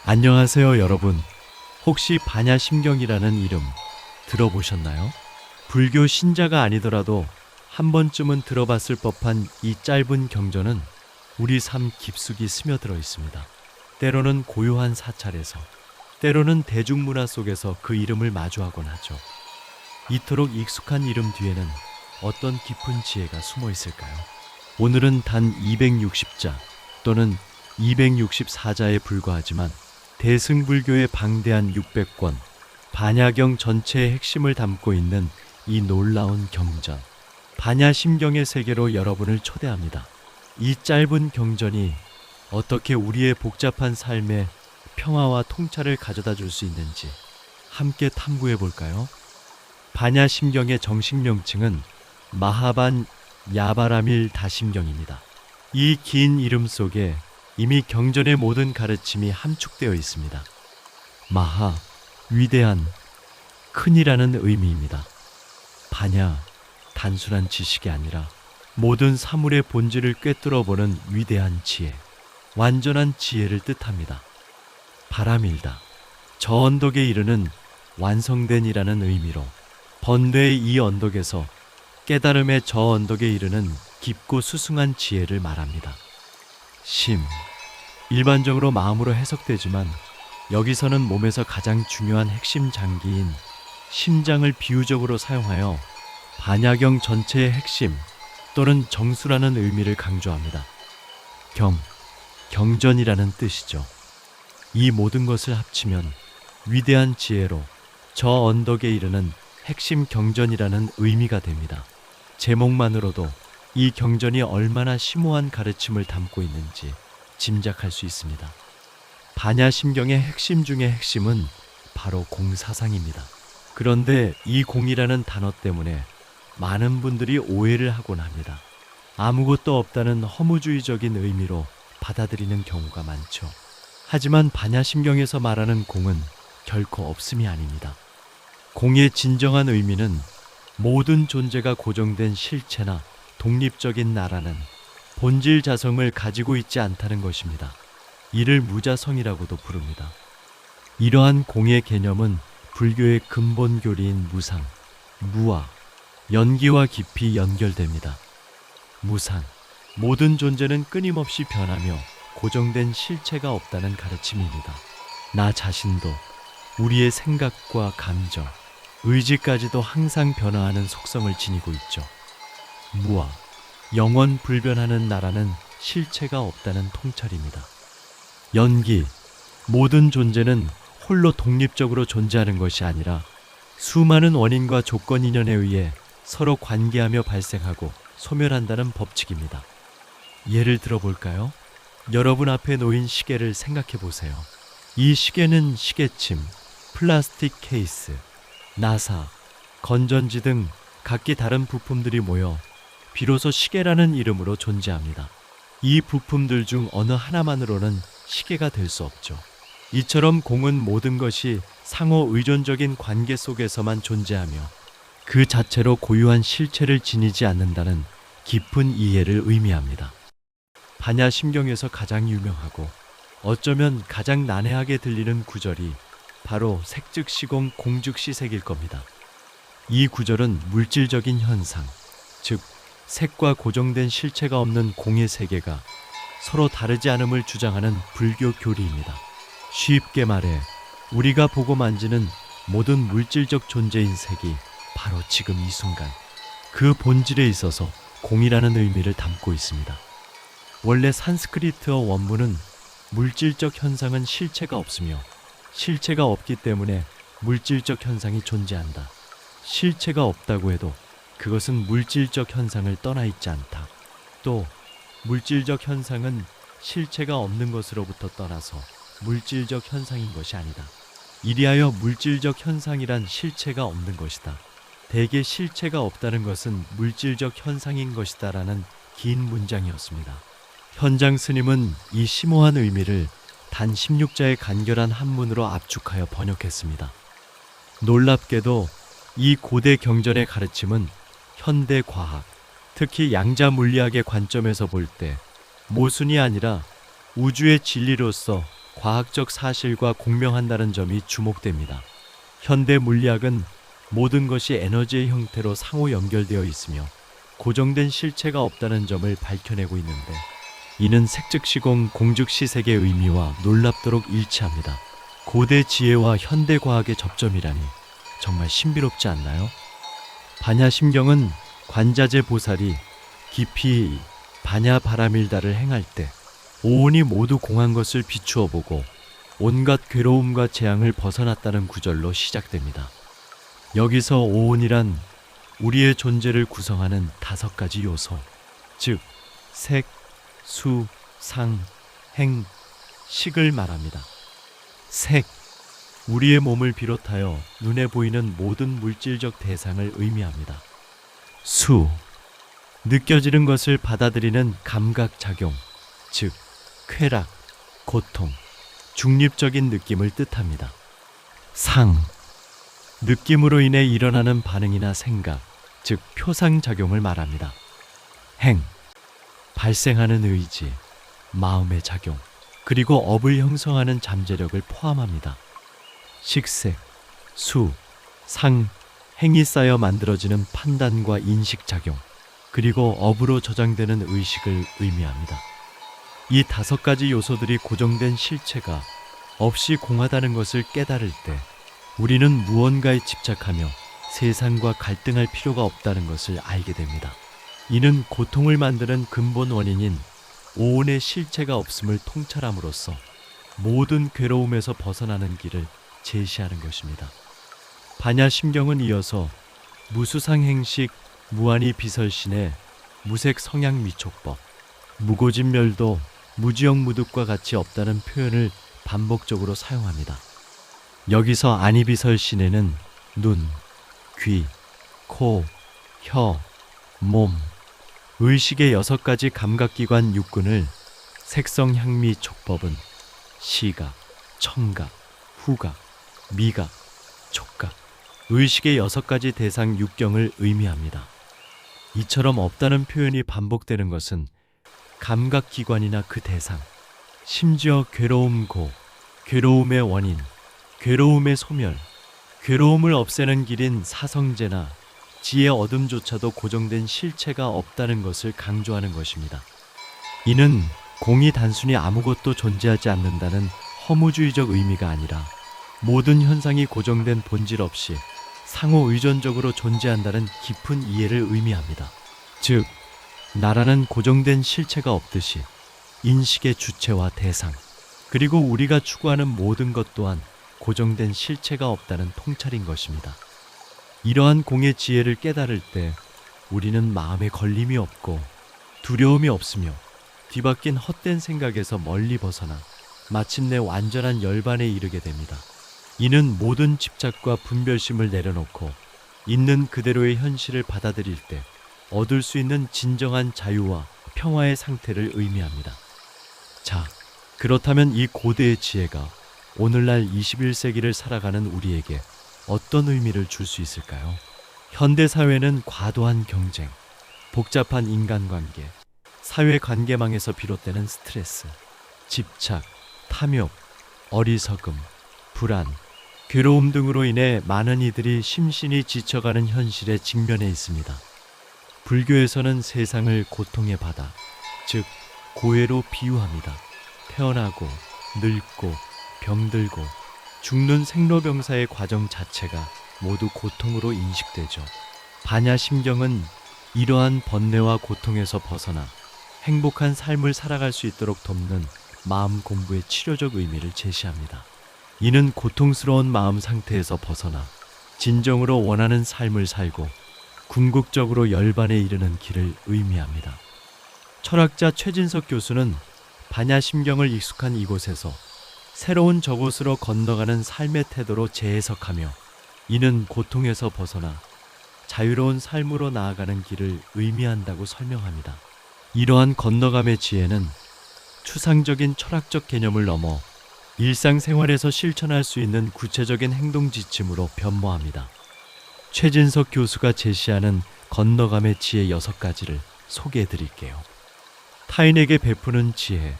안녕하세요, 여러분. 혹시 반야심경이라는 이름 들어보셨나요? 불교 신자가 아니더라도 한 번쯤은 들어봤을 법한 이 짧은 경전은 우리 삶 깊숙이 스며들어 있습니다. 때로는 고요한 사찰에서, 때로는 대중문화 속에서 그 이름을 마주하곤 하죠. 이토록 익숙한 이름 뒤에는 어떤 깊은 지혜가 숨어 있을까요? 오늘은 단 260자 또는 264자에 불과하지만 대승불교의 방대한 600권, 반야경 전체의 핵심을 담고 있는 이 놀라운 경전, 반야심경의 세계로 여러분을 초대합니다. 이 짧은 경전이 어떻게 우리의 복잡한 삶에 평화와 통찰을 가져다 줄 수 있는지 함께 탐구해 볼까요? 반야심경의 정식 명칭은 마하반 야바라밀 다심경입니다. 이 긴 이름 속에 이미 경전의 모든 가르침이 함축되어 있습니다. 마하, 위대한, 큰이라는 의미입니다. 반야, 단순한 지식이 아니라 모든 사물의 본질을 꿰뚫어보는 위대한 지혜, 완전한 지혜를 뜻합니다. 바라밀다, 저 언덕에 이르는 완성된이라는 의미로 번뇌의 이 언덕에서 깨달음의 저 언덕에 이르는 깊고 수승한 지혜를 말합니다. 심, 일반적으로 마음으로 해석되지만 여기서는 몸에서 가장 중요한 핵심 장기인 심장을 비유적으로 사용하여 반야경 전체의 핵심 또는 정수라는 의미를 강조합니다. 경전이라는 뜻이죠. 이 모든 것을 합치면 위대한 지혜로 저 언덕에 이르는 핵심 경전이라는 의미가 됩니다. 제목만으로도 이 경전이 얼마나 심오한 가르침을 담고 있는지 짐작할 수 있습니다. 반야심경의 핵심 중의 핵심은 바로 공사상입니다. 그런데 이 공이라는 단어 때문에 많은 분들이 오해를 하곤 합니다. 아무것도 없다는 허무주의적인 의미로 받아들이는 경우가 많죠. 하지만 반야심경에서 말하는 공은 결코 없음이 아닙니다. 공의 진정한 의미는 모든 존재가 고정된 실체나 독립적인 나라는 본질 자성을 가지고 있지 않다는 것입니다. 이를 무자성이라고도 부릅니다. 이러한 공의 개념은 불교의 근본 교리인 무상, 무와 연기와 깊이 연결됩니다. 무상, 모든 존재는 끊임없이 변하며 고정된 실체가 없다는 가르침입니다. 나 자신도, 우리의 생각과 감정, 의지까지도 항상 변화하는 속성을 지니고 있죠. 무아, 영원 불변하는 나라는 실체가 없다는 통찰입니다. 연기, 모든 존재는 홀로 독립적으로 존재하는 것이 아니라 수많은 원인과 조건 인연에 의해 서로 관계하며 발생하고 소멸한다는 법칙입니다. 예를 들어볼까요? 여러분 앞에 놓인 시계를 생각해 보세요. 이 시계는 시계침, 플라스틱 케이스, 나사, 건전지 등 각기 다른 부품들이 모여 비로소 시계라는 이름으로 존재합니다. 이 부품들 중 어느 하나만으로는 시계가 될 수 없죠. 이처럼 공은 모든 것이 상호 의존적인 관계 속에서만 존재하며 그 자체로 고유한 실체를 지니지 않는다는 깊은 이해를 의미합니다. 반야심경에서 가장 유명하고 어쩌면 가장 난해하게 들리는 구절이 바로 색즉시공 공즉시색일 겁니다. 이 구절은 물질적인 현상, 즉 색과 고정된 실체가 없는 공의 세계가 서로 다르지 않음을 주장하는 불교 교리입니다. 쉽게 말해 우리가 보고 만지는 모든 물질적 존재인 색이 바로 지금 이 순간 그 본질에 있어서 공이라는 의미를 담고 있습니다. 원래 산스크리트어 원문은 물질적 현상은 실체가 없으며 실체가 없기 때문에 물질적 현상이 존재한다. 실체가 없다고 해도 그것은 물질적 현상을 떠나 있지 않다. 또 물질적 현상은 실체가 없는 것으로부터 떠나서 물질적 현상인 것이 아니다. 이리하여 물질적 현상이란 실체가 없는 것이다. 대개 실체가 없다는 것은 물질적 현상인 것이다 라는 긴 문장이었습니다. 현장 스님은 이 심오한 의미를 단 16자의 간결한 한문으로 압축하여 번역했습니다. 놀랍게도 이 고대 경전의 가르침은 현대 과학, 특히 양자 물리학의 관점에서 볼 때 모순이 아니라 우주의 진리로서 과학적 사실과 공명한다는 점이 주목됩니다. 현대 물리학은 모든 것이 에너지의 형태로 상호 연결되어 있으며 고정된 실체가 없다는 점을 밝혀내고 있는데, 이는 색즉시공 공즉시색의 의미와 놀랍도록 일치합니다. 고대 지혜와 현대 과학의 접점이라니 정말 신비롭지 않나요? 반야심경은 관자재 보살이 깊이 반야바라밀다를 행할 때 오온이 모두 공한 것을 비추어 보고 온갖 괴로움과 재앙을 벗어났다는 구절로 시작됩니다. 여기서 오온이란 우리의 존재를 구성하는 5가지 요소, 즉 색, 수, 상, 행, 식을 말합니다. 색, 우리의 몸을 비롯하여 눈에 보이는 모든 물질적 대상을 의미합니다. 수, 느껴지는 것을 받아들이는 감각작용, 즉 쾌락, 고통, 중립적인 느낌을 뜻합니다. 상, 느낌으로 인해 일어나는 반응이나 생각, 즉 표상작용을 말합니다. 행, 발생하는 의지, 마음의 작용, 그리고 업을 형성하는 잠재력을 포함합니다. 식색, 수, 상, 행이 쌓여 만들어지는 판단과 인식작용, 그리고 업으로 저장되는 의식을 의미합니다. 이 5가지 요소들이 고정된 실체가 없이 공하다는 것을 깨달을 때 우리는 무언가에 집착하며 세상과 갈등할 필요가 없다는 것을 알게 됩니다. 이는 고통을 만드는 근본 원인인 오온의 실체가 없음을 통찰함으로써 모든 괴로움에서 벗어나는 길을 제시하는 것입니다. 반야심경은 이어서 무수상행식 무한히 비설신의 무색 성향 미촉법, 무고진멸도 무지영무득과 같이 없다는 표현을 반복적으로 사용합니다. 여기서 아니비설신에는 눈, 귀, 코, 혀, 몸, 의식의 6가지 감각기관 육군을 색성 향미 촉법은 시각, 청각, 후각, 미각, 촉각, 의식의 6가지 대상 육경을 의미합니다. 이처럼 없다는 표현이 반복되는 것은 감각기관이나 그 대상, 심지어 괴로움고, 괴로움의 원인, 괴로움의 소멸, 괴로움을 없애는 길인 사성제나 지혜 어둠조차도 고정된 실체가 없다는 것을 강조하는 것입니다. 이는 공이 단순히 아무것도 존재하지 않는다는 허무주의적 의미가 아니라 모든 현상이 고정된 본질 없이 상호 의존적으로 존재한다는 깊은 이해를 의미합니다. 즉, 나라는 고정된 실체가 없듯이 인식의 주체와 대상, 그리고 우리가 추구하는 모든 것 또한 고정된 실체가 없다는 통찰인 것입니다. 이러한 공의 지혜를 깨달을 때 우리는 마음에 걸림이 없고 두려움이 없으며 뒤바뀐 헛된 생각에서 멀리 벗어나 마침내 완전한 열반에 이르게 됩니다. 이는 모든 집착과 분별심을 내려놓고 있는 그대로의 현실을 받아들일 때 얻을 수 있는 진정한 자유와 평화의 상태를 의미합니다. 자, 그렇다면 이 고대의 지혜가 오늘날 21세기를 살아가는 우리에게 어떤 의미를 줄 수 있을까요? 현대사회는 과도한 경쟁, 복잡한 인간관계, 사회관계망에서 비롯되는 스트레스, 집착, 탐욕, 어리석음, 불안, 괴로움 등으로 인해 많은 이들이 심신이 지쳐가는 현실에 직면해 있습니다. 불교에서는 세상을 고통의 바다, 즉 고해로 비유합니다. 태어나고 늙고 병들고 죽는 생로병사의 과정 자체가 모두 고통으로 인식되죠. 반야심경은 이러한 번뇌와 고통에서 벗어나 행복한 삶을 살아갈 수 있도록 돕는 마음 공부의 치료적 의미를 제시합니다. 이는 고통스러운 마음 상태에서 벗어나 진정으로 원하는 삶을 살고 궁극적으로 열반에 이르는 길을 의미합니다. 철학자 최진석 교수는 반야심경을 익숙한 이곳에서 새로운 저곳으로 건너가는 삶의 태도로 재해석하며 이는 고통에서 벗어나 자유로운 삶으로 나아가는 길을 의미한다고 설명합니다. 이러한 건너감의 지혜는 추상적인 철학적 개념을 넘어 일상생활에서 실천할 수 있는 구체적인 행동 지침으로 변모합니다. 최진석 교수가 제시하는 건너감의 지혜 6가지를 소개해 드릴게요. 타인에게 베푸는 지혜,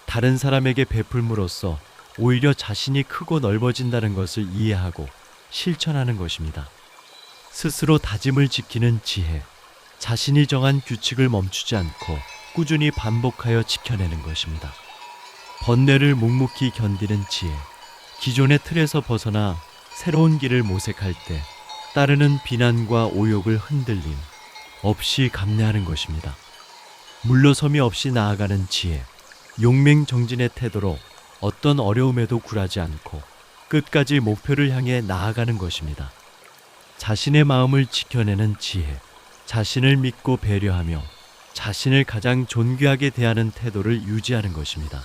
다른 사람에게 베풀므로써 오히려 자신이 크고 넓어진다는 것을 이해하고 실천하는 것입니다. 스스로 다짐을 지키는 지혜, 자신이 정한 규칙을 멈추지 않고 꾸준히 반복하여 지켜내는 것입니다. 번뇌를 묵묵히 견디는 지혜, 기존의 틀에서 벗어나 새로운 길을 모색할 때 따르는 비난과 오욕을 흔들림 없이 감내하는 것입니다. 물러섬이 없이 나아가는 지혜, 용맹정진의 태도로 어떤 어려움에도 굴하지 않고 끝까지 목표를 향해 나아가는 것입니다. 자신의 마음을 지켜내는 지혜, 자신을 믿고 배려하며 자신을 가장 존귀하게 대하는 태도를 유지하는 것입니다.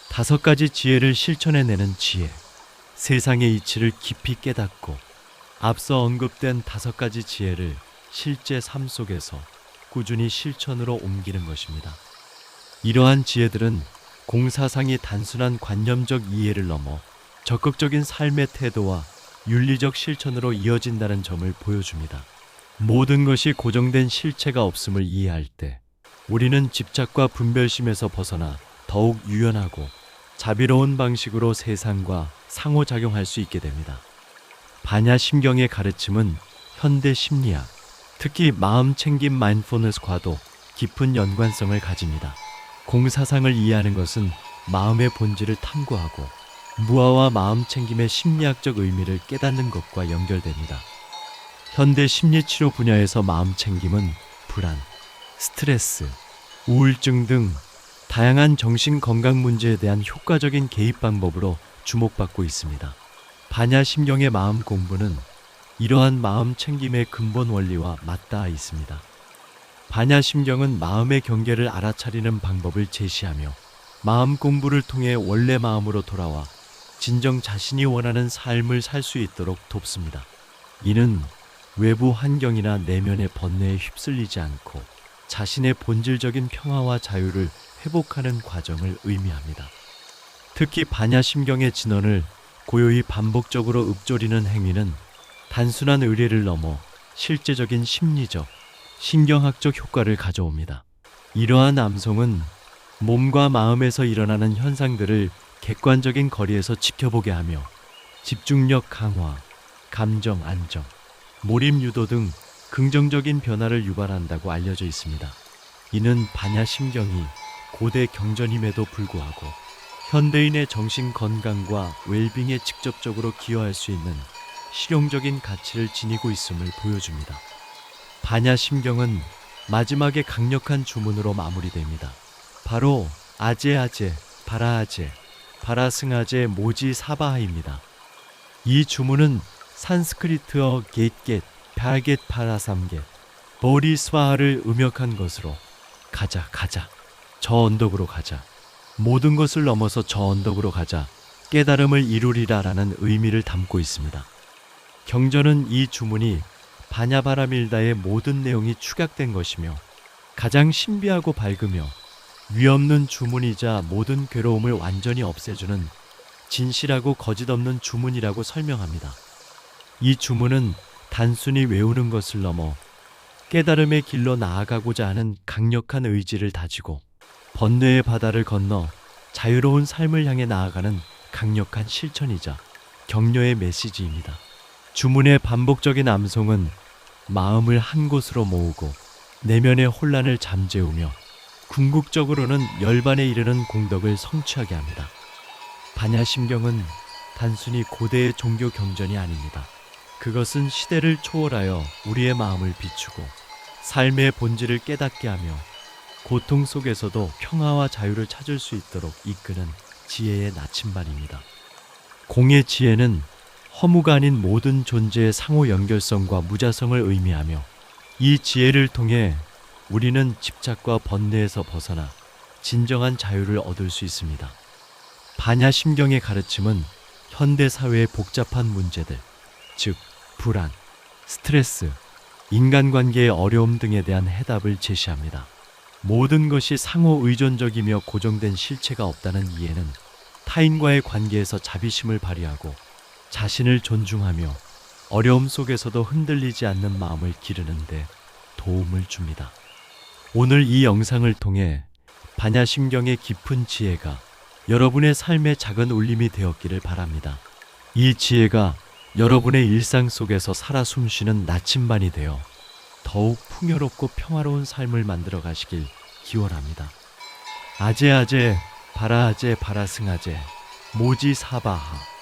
5가지 지혜를 실천해내는 지혜, 세상의 이치를 깊이 깨닫고 앞서 언급된 5가지 지혜를 실제 삶 속에서 꾸준히 실천으로 옮기는 것입니다. 이러한 지혜들은 공사상이 단순한 관념적 이해를 넘어 적극적인 삶의 태도와 윤리적 실천으로 이어진다는 점을 보여줍니다. 모든 것이 고정된 실체가 없음을 이해할 때 우리는 집착과 분별심에서 벗어나 더욱 유연하고 자비로운 방식으로 세상과 상호작용할 수 있게 됩니다. 반야심경의 가르침은 현대 심리학, 특히 마음챙김 마인드풀니스과도 깊은 연관성을 가집니다. 공사상을 이해하는 것은 마음의 본질을 탐구하고 무아와 마음챙김의 심리학적 의미를 깨닫는 것과 연결됩니다. 현대 심리치료 분야에서 마음챙김은 불안, 스트레스, 우울증 등 다양한 정신건강 문제에 대한 효과적인 개입 방법으로 주목받고 있습니다. 반야심경의 마음 공부는 이러한 마음챙김의 근본 원리와 맞닿아 있습니다. 반야심경은 마음의 경계를 알아차리는 방법을 제시하며 마음 공부를 통해 원래 마음으로 돌아와 진정 자신이 원하는 삶을 살 수 있도록 돕습니다. 이는 외부 환경이나 내면의 번뇌에 휩쓸리지 않고 자신의 본질적인 평화와 자유를 회복하는 과정을 의미합니다. 특히 반야심경의 진언을 고요히 반복적으로 읊조리는 행위는 단순한 의례를 넘어 실제적인 심리적, 신경학적 효과를 가져옵니다. 이러한 암송은 몸과 마음에서 일어나는 현상들을 객관적인 거리에서 지켜보게 하며 집중력 강화, 감정 안정, 몰입 유도 등 긍정적인 변화를 유발한다고 알려져 있습니다. 이는 반야심경이 고대 경전임에도 불구하고 현대인의 정신 건강과 웰빙에 직접적으로 기여할 수 있는 실용적인 가치를 지니고 있음을 보여줍니다. 반야심경은 마지막에 강력한 주문으로 마무리됩니다. 바로 아제아제, 바라아제, 바라승아제 모지 사바하입니다. 이 주문은 산스크리트어 겟겟, 벼겟 파라삼겟, 보리스와하를 음역한 것으로 가자, 저 언덕으로 가자, 모든 것을 넘어서 저 언덕으로 가자, 깨달음을 이루리라 라는 의미를 담고 있습니다. 경전은 이 주문이 바냐바라밀다의 모든 내용이 축약된 것이며 가장 신비하고 밝으며 위없는 주문이자 모든 괴로움을 완전히 없애주는 진실하고 거짓없는 주문이라고 설명합니다. 이 주문은 단순히 외우는 것을 넘어 깨달음의 길로 나아가고자 하는 강력한 의지를 다지고 번뇌의 바다를 건너 자유로운 삶을 향해 나아가는 강력한 실천이자 격려의 메시지입니다. 주문의 반복적인 암송은 마음을 한 곳으로 모으고 내면의 혼란을 잠재우며 궁극적으로는 열반에 이르는 공덕을 성취하게 합니다. 반야심경은 단순히 고대의 종교 경전이 아닙니다. 그것은 시대를 초월하여 우리의 마음을 비추고 삶의 본질을 깨닫게 하며 고통 속에서도 평화와 자유를 찾을 수 있도록 이끄는 지혜의 나침반입니다. 공의 지혜는 허무가 아닌 모든 존재의 상호 연결성과 무자성을 의미하며 이 지혜를 통해 우리는 집착과 번뇌에서 벗어나 진정한 자유를 얻을 수 있습니다. 반야심경의 가르침은 현대 사회의 복잡한 문제들, 즉 불안, 스트레스, 인간관계의 어려움 등에 대한 해답을 제시합니다. 모든 것이 상호 의존적이며 고정된 실체가 없다는 이해는 타인과의 관계에서 자비심을 발휘하고 자신을 존중하며 어려움 속에서도 흔들리지 않는 마음을 기르는 데 도움을 줍니다. 오늘 이 영상을 통해 반야심경의 깊은 지혜가 여러분의 삶의 작은 울림이 되었기를 바랍니다. 이 지혜가 여러분의 일상 속에서 살아 숨쉬는 나침반이 되어 더욱 풍요롭고 평화로운 삶을 만들어 가시길 기원합니다. 아제아제 바라아제 바라승아제 모지사바하